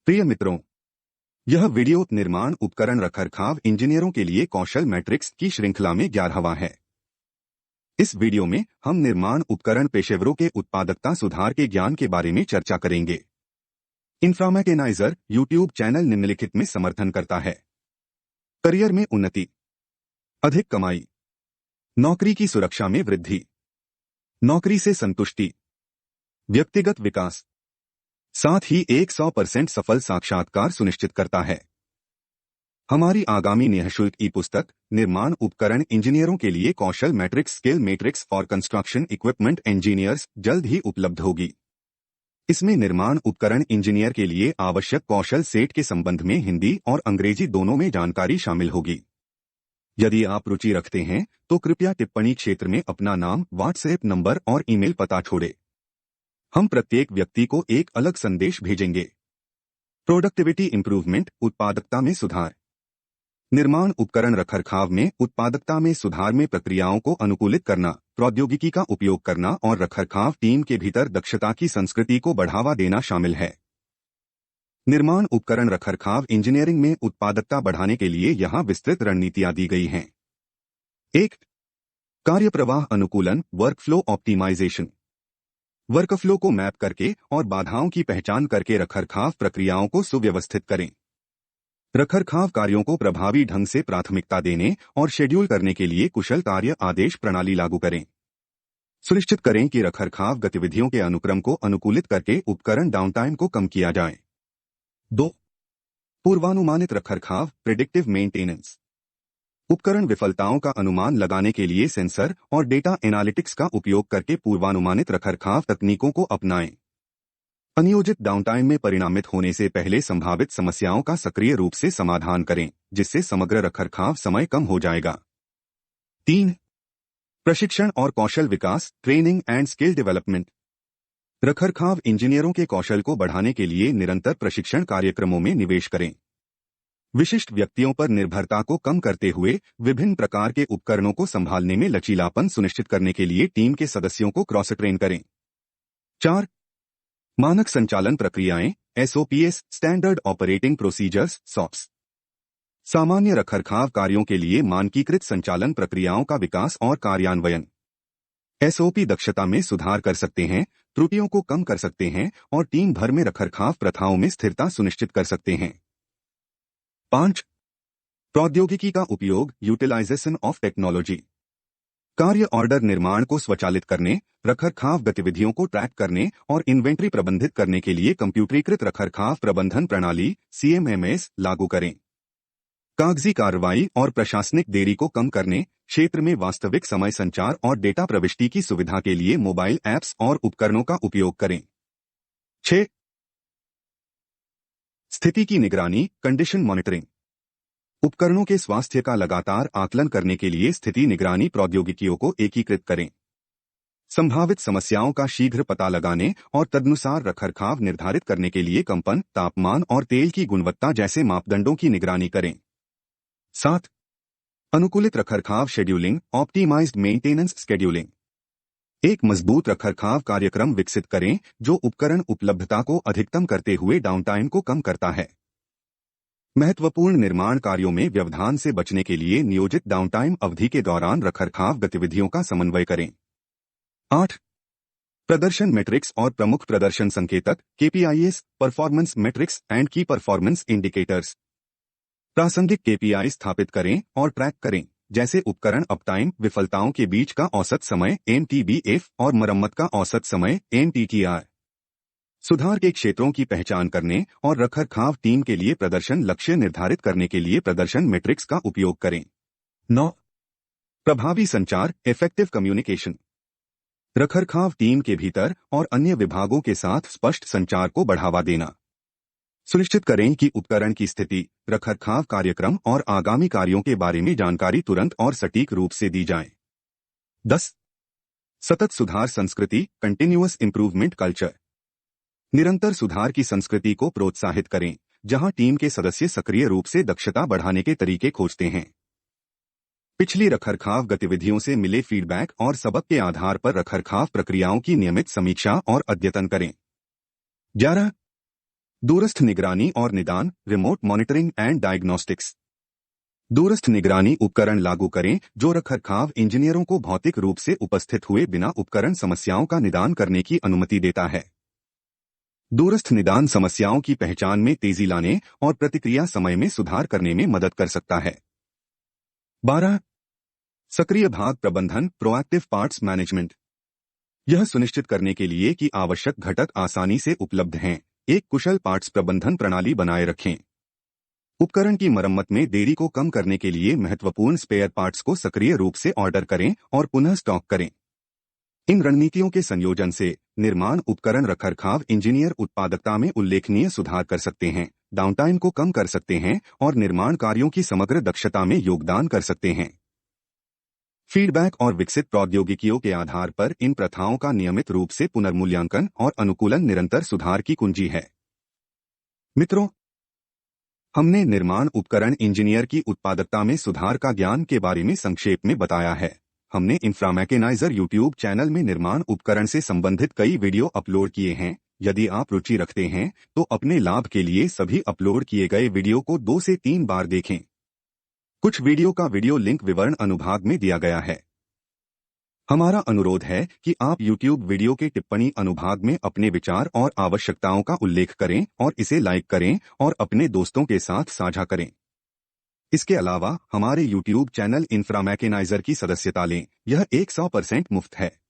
प्रिय मित्रों, यह वीडियो निर्माण उपकरण रखरखाव इंजीनियरों के लिए कौशल मैट्रिक्स की श्रृंखला में 11वां है। इस वीडियो में हम निर्माण उपकरण पेशेवरों के उत्पादकता सुधार के ज्ञान के बारे में चर्चा करेंगे। इन्फ्रामैकेनाइजर यूट्यूब चैनल निम्नलिखित में समर्थन करता है। करियर में उन्नति, अधिक कमाई, नौकरी की सुरक्षा में वृद्धि, नौकरी से संतुष्टि, व्यक्तिगत विकास, साथ ही 100% सफल साक्षात्कार सुनिश्चित करता है। हमारी आगामी निःशुल्क ई पुस्तक निर्माण उपकरण इंजीनियरों के लिए कौशल matrix skill matrix for construction equipment engineers जल्द ही उपलब्ध होगी। इसमें निर्माण उपकरण इंजीनियर के लिए आवश्यक कौशल सेट के संबंध में हिंदी और अंग्रेजी दोनों में जानकारी शामिल होगी। यदि आप रुचि रखते हैं तो कृपया टिप्पणी क्षेत्र में अपना नाम, व्हाट्सएप नंबर और ईमेल पता छोड़ें। हम प्रत्येक व्यक्ति को एक अलग संदेश भेजेंगे। प्रोडक्टिविटी इंप्रूवमेंट, उत्पादकता में सुधार। निर्माण उपकरण रखरखाव में उत्पादकता में सुधार में प्रक्रियाओं को अनुकूलित करना, प्रौद्योगिकी का उपयोग करना और रखरखाव टीम के भीतर दक्षता की संस्कृति को बढ़ावा देना शामिल है। निर्माण उपकरण रखरखाव इंजीनियरिंग में उत्पादकता बढ़ाने के लिए यहाँ विस्तृत रणनीतियां दी गई हैं। 1. कार्यप्रवाह अनुकूलन, वर्कफ्लो ऑप्टिमाइजेशन। वर्कफ्लो को मैप करके और बाधाओं की पहचान करके रखरखाव प्रक्रियाओं को सुव्यवस्थित करें। रखरखाव कार्यों को प्रभावी ढंग से प्राथमिकता देने और शेड्यूल करने के लिए कुशल कार्य आदेश प्रणाली लागू करें। सुनिश्चित करें कि रखरखाव गतिविधियों के अनुक्रम को अनुकूलित करके उपकरण डाउनटाइम को कम किया जाए। 2. पूर्वानुमानित रखरखाव, प्रिडिक्टिव मेंटेनेंस। उपकरण विफलताओं का अनुमान लगाने के लिए सेंसर और डेटा एनालिटिक्स का उपयोग करके पूर्वानुमानित रखरखाव तकनीकों को अपनाएं। अनियोजित डाउनटाइम में परिणामित होने से पहले संभावित समस्याओं का सक्रिय रूप से समाधान करें, जिससे समग्र रखरखाव समय कम हो जाएगा। 3. प्रशिक्षण और कौशल विकास, ट्रेनिंग एंड स्किल डेवलपमेंट। रखरखाव इंजीनियरों के कौशल को बढ़ाने के लिए निरंतर प्रशिक्षण कार्यक्रमों में निवेश करें। विशिष्ट व्यक्तियों पर निर्भरता को कम करते हुए विभिन्न प्रकार के उपकरणों को संभालने में लचीलापन सुनिश्चित करने के लिए टीम के सदस्यों को क्रॉस ट्रेन करें। 4. मानक संचालन प्रक्रियाएं, SOPs, standard operating procedures, SOPs। सामान्य रखरखाव कार्यों के लिए मानकीकृत संचालन प्रक्रियाओं का विकास और कार्यान्वयन। SOP दक्षता में सुधार कर सकते हैं, त्रुटियों को कम कर सकते हैं और टीम भर में रखरखाव प्रथाओं में स्थिरता सुनिश्चित कर सकते हैं। 5. प्रौद्योगिकी का उपयोग, यूटिलाइजेशन ऑफ टेक्नोलॉजी। कार्य ऑर्डर निर्माण को स्वचालित करने, रखरखाव गतिविधियों को ट्रैक करने और इन्वेंट्री प्रबंधित करने के लिए कंप्यूटरीकृत रखरखाव प्रबंधन प्रणाली CMMS लागू करें। कागजी कार्रवाई और प्रशासनिक देरी को कम करने, क्षेत्र में वास्तविक समय संचार और डेटा प्रविष्टि की सुविधा के लिए मोबाइल ऐप्स और उपकरणों का उपयोग करें। 6. स्थिति की निगरानी, कंडीशन मॉनिटरिंग। उपकरणों के स्वास्थ्य का लगातार आकलन करने के लिए स्थिति निगरानी प्रौद्योगिकियों को एकीकृत करें। संभावित समस्याओं का शीघ्र पता लगाने और तदनुसार रखरखाव निर्धारित करने के लिए कंपन, तापमान और तेल की गुणवत्ता जैसे मापदंडों की निगरानी करें। 7. अनुकूलित रखरखाव शेड्यूलिंग, ऑप्टिमाइज्ड मेंटेनेंस शेड्यूलिंग। एक मजबूत रखरखाव कार्यक्रम विकसित करें जो उपकरण उपलब्धता को अधिकतम करते हुए डाउनटाइम को कम करता है। महत्वपूर्ण निर्माण कार्यों में व्यवधान से बचने के लिए नियोजित डाउनटाइम अवधि के दौरान रखरखाव गतिविधियों का समन्वय करें। 8. प्रदर्शन मैट्रिक्स और प्रमुख प्रदर्शन संकेतक, KPIs, परफॉर्मेंस मैट्रिक्स एंड की परफॉर्मेंस इंडिकेटर्स। प्रासंगिक KPI स्थापित करें और ट्रैक करें, जैसे उपकरण अपटाइम, विफलताओं के बीच का औसत समय MTBF और मरम्मत का औसत समय MTTR। सुधार के क्षेत्रों की पहचान करने और रखरखाव टीम के लिए प्रदर्शन लक्ष्य निर्धारित करने के लिए प्रदर्शन मैट्रिक्स का उपयोग करें। 9. प्रभावी संचार, इफेक्टिव कम्युनिकेशन। रखरखाव टीम के भीतर और अन्य विभागों के साथ स्पष्ट संचार को बढ़ावा देना। सुनिश्चित करें कि उपकरण की स्थिति, रखरखाव कार्यक्रम और आगामी कार्यों के बारे में जानकारी तुरंत और सटीक रूप से दी जाए। 10. सतत सुधार संस्कृति, कंटिन्यूअस इंप्रूवमेंट कल्चर। निरंतर सुधार की संस्कृति को प्रोत्साहित करें, जहां टीम के सदस्य सक्रिय रूप से दक्षता बढ़ाने के तरीके खोजते हैं। पिछली रखरखाव गतिविधियों से मिले फीडबैक और सबक के आधार पर रखरखाव प्रक्रियाओं की नियमित समीक्षा और अद्यतन करें। 11. दूरस्थ निगरानी और निदान, रिमोट मॉनिटरिंग एंड डायग्नोस्टिक्स। दूरस्थ निगरानी उपकरण लागू करें जो रखरखाव इंजीनियरों को भौतिक रूप से उपस्थित हुए बिना उपकरण समस्याओं का निदान करने की अनुमति देता है। दूरस्थ निदान समस्याओं की पहचान में तेजी लाने और प्रतिक्रिया समय में सुधार करने में मदद कर सकता है। 12. सक्रिय भाग प्रबंधन, प्रोएक्टिव पार्ट्स मैनेजमेंट। यह सुनिश्चित करने के लिए कि आवश्यक घटक आसानी से उपलब्ध हैं, एक कुशल पार्ट्स प्रबंधन प्रणाली बनाए रखें। उपकरण की मरम्मत में देरी को कम करने के लिए महत्वपूर्ण स्पेयर पार्ट्स को सक्रिय रूप से ऑर्डर करें और पुनः स्टॉक करें। इन रणनीतियों के संयोजन से निर्माण उपकरण रखरखाव इंजीनियर उत्पादकता में उल्लेखनीय सुधार कर सकते हैं, डाउनटाइम को कम कर सकते हैं और निर्माण कार्यों की समग्र दक्षता में योगदान कर सकते हैं। फीडबैक और विकसित प्रौद्योगिकियों के आधार पर इन प्रथाओं का नियमित रूप से पुनर्मूल्यांकन और अनुकूलन निरंतर सुधार की कुंजी है। मित्रों, हमने निर्माण उपकरण इंजीनियर की उत्पादकता में सुधार का ज्ञान के बारे में संक्षेप में बताया है। हमने इंफ्रामैकेनाइजर यूट्यूब चैनल में निर्माण उपकरण से संबंधित कई वीडियो अपलोड किए हैं। यदि आप रुचि रखते हैं तो अपने लाभ के लिए सभी अपलोड किए गए वीडियो को 2 से 3 बार देखें। कुछ वीडियो का वीडियो लिंक विवरण अनुभाग में दिया गया है। हमारा अनुरोध है कि आप YouTube वीडियो के टिप्पणी अनुभाग में अपने विचार और आवश्यकताओं का उल्लेख करें और इसे लाइक करें और अपने दोस्तों के साथ साझा करें। इसके अलावा हमारे YouTube चैनल इंफ्रामैकेनाइजर की सदस्यता लें। यह 100% मुफ्त है।